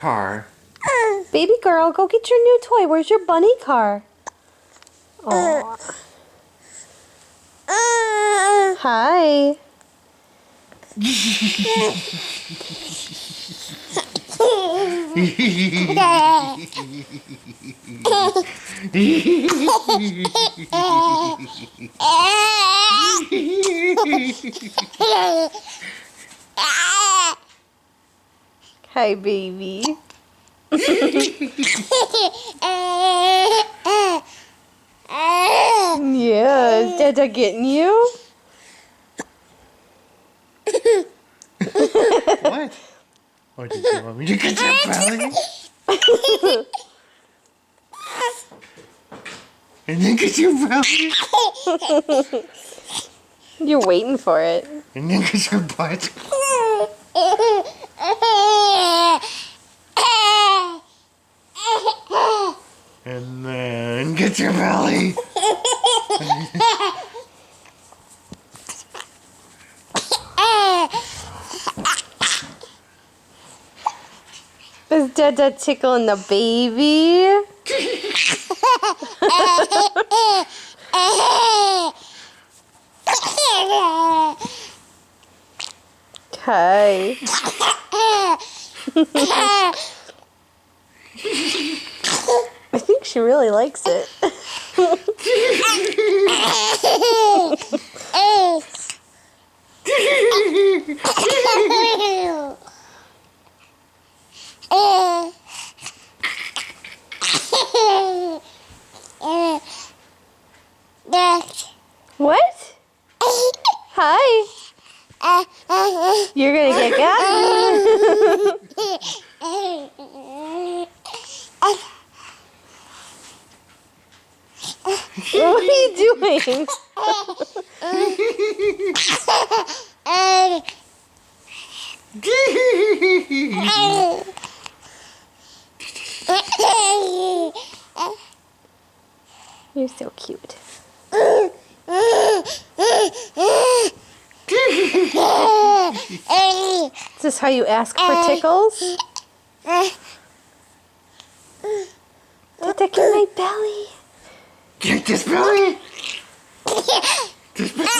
car. Baby girl, go get your new toy. Where's your bunny car? Aww. Hi. Hi, baby. Yeah, is Dada getting you? What? Or did you want me to get your belly? And then get your belly? You're waiting for it. And then get your butt? And then get your belly? Is Dada tickling the baby? Hi. I think she really likes it. What? Hi. You're gonna get got? What are you doing? You're so cute. Is this how you ask for tickles? Dada, get my belly. Get this belly? This belly?